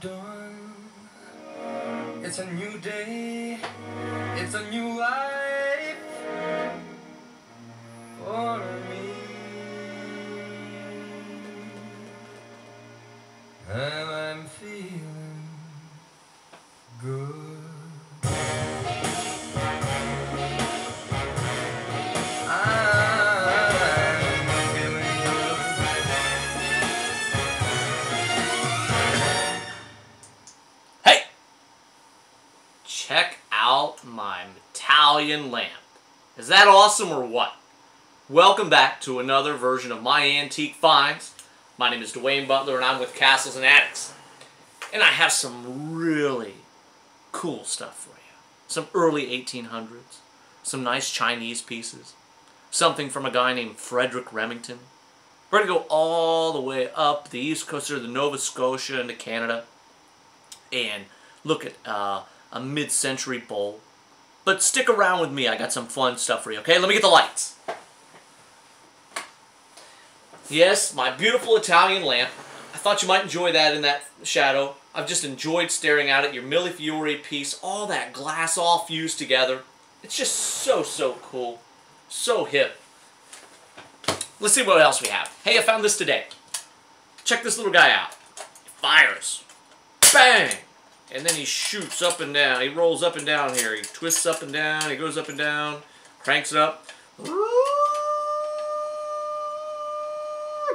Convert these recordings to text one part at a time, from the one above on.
dawn. It's a new day. It's a new life for me. And I'm feeling good. Check out my Italian lamp. Is that awesome or what? Welcome back to another version of my antique finds. My name is Dwayne Butler and I'm with Castlesandattics. And I have some really cool stuff for you. Some early 1800s, some nice Chinese pieces, something from a guy named Frederick Remington. We're going to go all the way up the east coast of the Nova Scotia into Canada and look at a mid-century bowl. But stick around with me, I got some fun stuff for you, okay? Let me get the lights. Yes, my beautiful Italian lamp. I thought you might enjoy that in that shadow. I've just enjoyed staring at it, your Millefiori piece, all that glass all fused together. It's just so cool, so hip. Let's see what else we have. Hey, I found this today. Check this little guy out. He fires. Bang! And then he shoots up and down. He rolls up and down here. He twists up and down. He goes up and down. Cranks it up.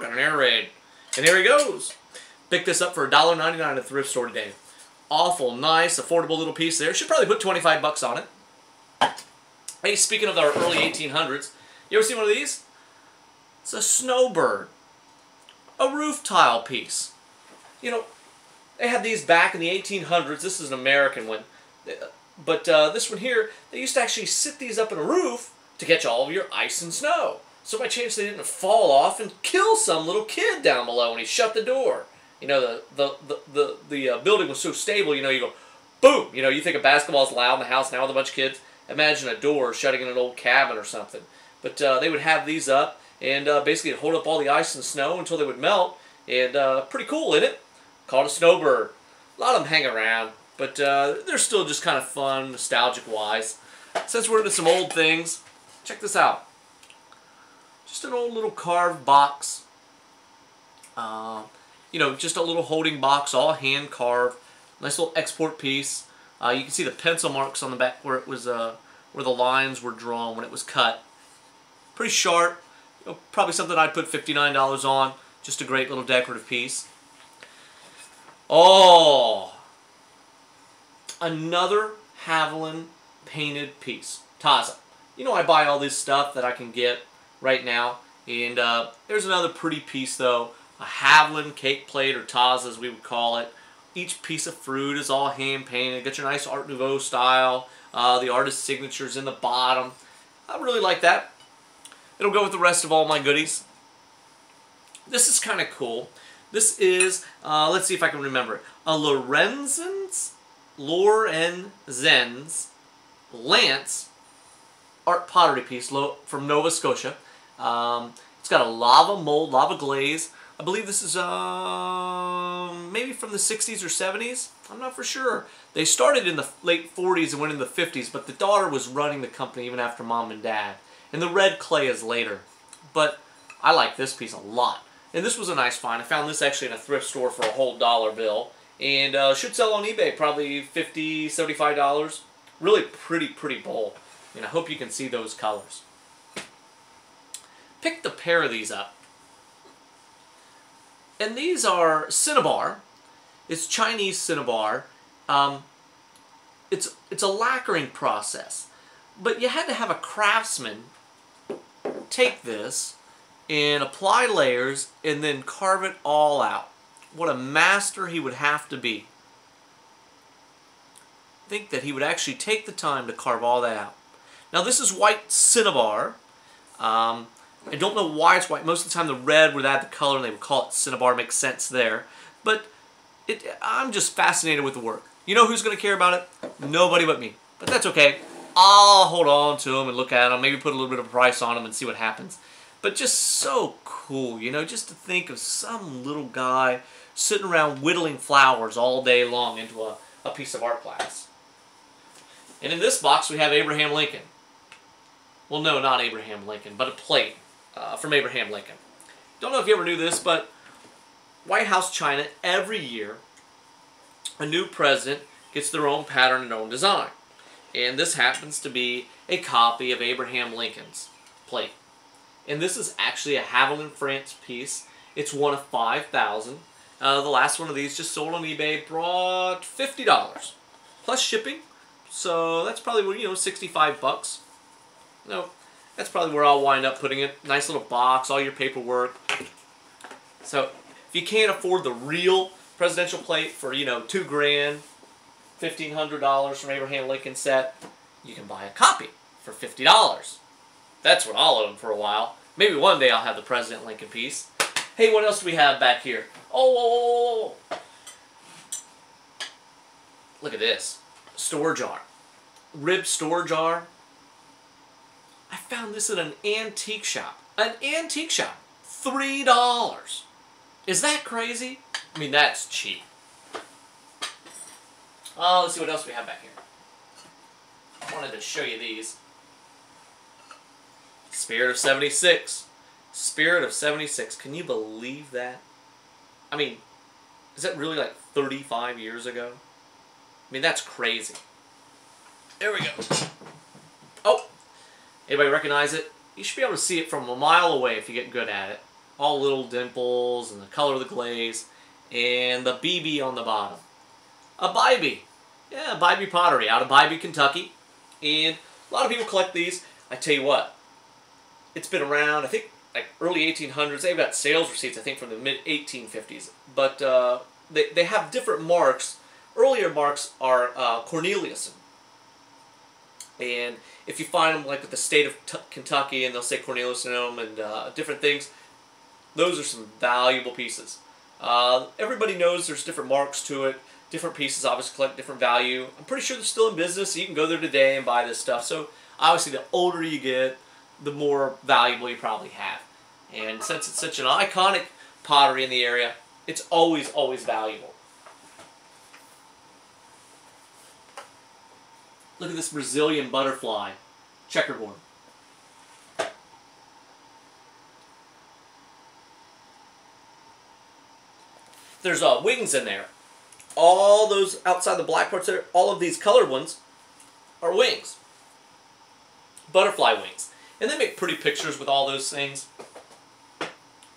Got an air raid. And here he goes. Picked this up for $1.99 at the thrift store today. Awful nice, affordable little piece there. Should probably put 25 bucks on it. Hey, speaking of our early 1800s, you ever seen one of these? It's a snowbird. A roof tile piece. You know, they had these back in the 1800s. This is an American one. But this one here, they used to actually sit these up in a roof to catch all of your ice and snow. So by chance they didn't fall off and kill some little kid down below when he shut the door. You know, the building was so stable, you know, you go, boom! You know, you think a basketball's loud in the house now with a bunch of kids. Imagine a door shutting in an old cabin or something. But they would have these up and basically hold up all the ice and snow until they would melt. And pretty cool, isn't it? Called a snowbird. A lot of them hang around, but they're still just kind of fun, nostalgic-wise. Since we're into some old things, check this out. Just an old little carved box. You know, just a little holding box, all hand-carved. Nice little export piece. You can see the pencil marks on the back where it was, where the lines were drawn when it was cut. Pretty sharp. You know, probably something I'd put $59 on. Just a great little decorative piece. Oh, another Haviland painted piece. Taza. You know I buy all this stuff that I can get right now. And there's another pretty piece though. A Haviland cake plate, or Taza as we would call it. Each piece of fruit is all hand painted. Got your nice Art Nouveau style. The artist's signatures in the bottom. I really like that. It'll go with the rest of all my goodies. This is kind of cool. This is, let's see if I can remember it, a Lorenzen's Lance art pottery piece from Nova Scotia. It's got a lava mold, lava glaze. I believe this is maybe from the 60s or 70s. I'm not for sure. They started in the late 40s and went into the 50s, but the daughter was running the company even after mom and dad. And the red clay is later. But I like this piece a lot. And this was a nice find. I found this actually in a thrift store for a whole dollar bill. And should sell on eBay probably $50, $75. Really pretty bowl. And I hope you can see those colors. Picked a pair of these up. And these are cinnabar. It's Chinese cinnabar. It's a lacquering process. But you had to have a craftsman take this and apply layers, and then carve it all out. What a master he would have to be. Think that he would actually take the time to carve all that out. Now this is white cinnabar. I don't know why it's white. Most of the time the red would add the color and they would call it cinnabar. Makes sense there. But I'm just fascinated with the work. You know who's going to care about it? Nobody but me. But that's okay. I'll hold on to them and look at them. Maybe put a little bit of a price on them and see what happens. But just so cool, you know, just to think of some little guy sitting around whittling flowers all day long into a piece of art glass. And in this box we have Abraham Lincoln. Well, no, not Abraham Lincoln, but a plate from Abraham Lincoln. Don't know if you ever knew this, but White House China, every year, a new president gets their own pattern and own design. And this happens to be a copy of Abraham Lincoln's plate. And this is actually a Haviland, France piece. It's one of 5,000. The last one of these just sold on eBay, brought $50 plus shipping. So that's probably, you know, 65 bucks. No, that's probably where I'll wind up putting it. Nice little box, all your paperwork. So if you can't afford the real presidential plate for, you know, $2 grand, $1,500 from Abraham Lincoln set, you can buy a copy for $50. That's what I'll own for a while. Maybe one day I'll have the President Lincoln piece. Hey, what else do we have back here? Oh, look at this. Store jar. Rib store jar. I found this at an antique shop. An antique shop. $3. Is that crazy? I mean, that's cheap. Let's see what else we have back here. I wanted to show you these. Spirit of 76. Spirit of 76. Can you believe that? I mean, is that really like 35 years ago? I mean, that's crazy. There we go. Oh, anybody recognize it? You should be able to see it from a mile away if you get good at it. All little dimples and the color of the glaze and the BB on the bottom. A Bybee. Yeah, Bybee pottery out of Bybee, Kentucky. And a lot of people collect these. I tell you what, it's been around, I think, like early 1800s. They've got sales receipts, I think, from the mid-1850s. But they have different marks. Earlier marks are Corneliuson. And if you find them like with the state of Kentucky and they'll say Corneliuson on them and different things, those are some valuable pieces. Everybody knows there's different marks to it. Different pieces obviously collect different value. I'm pretty sure they're still in business, so you can go there today and buy this stuff. So obviously the older you get, the more valuable you probably have. And since it's such an iconic pottery in the area, it's always, always valuable. Look at this Brazilian butterfly checkerboard. There's wings in there. All those outside the black parts there, all of these colored ones are wings. Butterfly wings. And they make pretty pictures with all those things.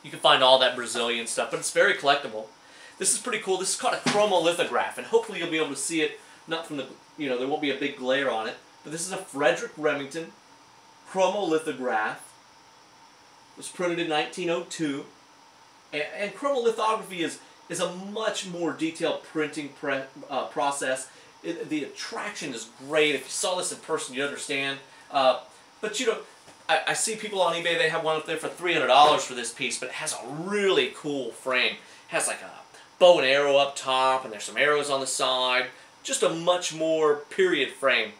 You can find all that Brazilian stuff, but it's very collectible. This is pretty cool. This is called a chromolithograph, and hopefully you'll be able to see it, not from the, you know, there won't be a big glare on it, but this is a Frederick Remington chromolithograph. It was printed in 1902. And chromolithography is a much more detailed printing process. The attraction is great. If you saw this in person, you'd understand. But you know, I see people on eBay, they have one up there for $300 for this piece, but it has a really cool frame. It has like a bow and arrow up top, and there's some arrows on the side. Just a much more period frame.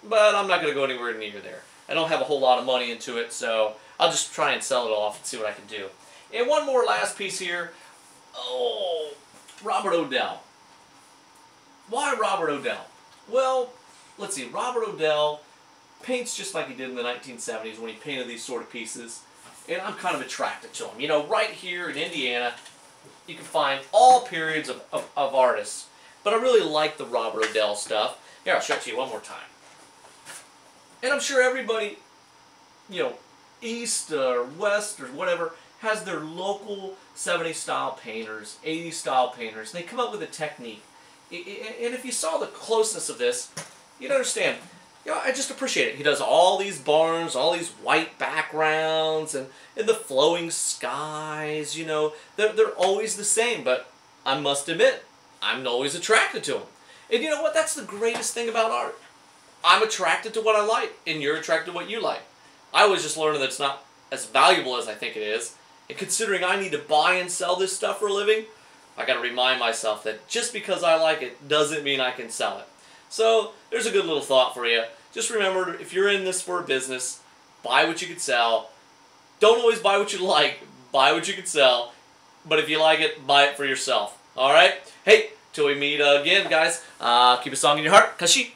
But I'm not going to go anywhere near there. I don't have a whole lot of money into it, so I'll just try and sell it off and see what I can do. And one more last piece here. Oh, Robert Odell. Why Robert Odell? Well, let's see. Robert Odell paints just like he did in the 1970s when he painted these sort of pieces. And I'm kind of attracted to him. You know, right here in Indiana, you can find all periods of artists. But I really like the Robert Odell stuff. Here, I'll show it to you one more time. And I'm sure everybody, you know, east or west or whatever, has their local 70s style painters, 80s style painters. They come up with a technique. And if you saw the closeness of this, you'd understand. You know, I just appreciate it. He does all these barns, all these white backgrounds, and the flowing skies, you know. They're always the same, but I must admit, I'm always attracted to them. And you know what? That's the greatest thing about art. I'm attracted to what I like, and you're attracted to what you like. I was just learning that it's not as valuable as I think it is. And considering I need to buy and sell this stuff for a living, I got to remind myself that just because I like it doesn't mean I can sell it. So there's a good little thought for you. Just remember, if you're in this for a business, buy what you can sell. Don't always buy what you like. Buy what you can sell. but if you like it, buy it for yourself. All right? Hey, till we meet again, guys, keep a song in your heart. Kashi.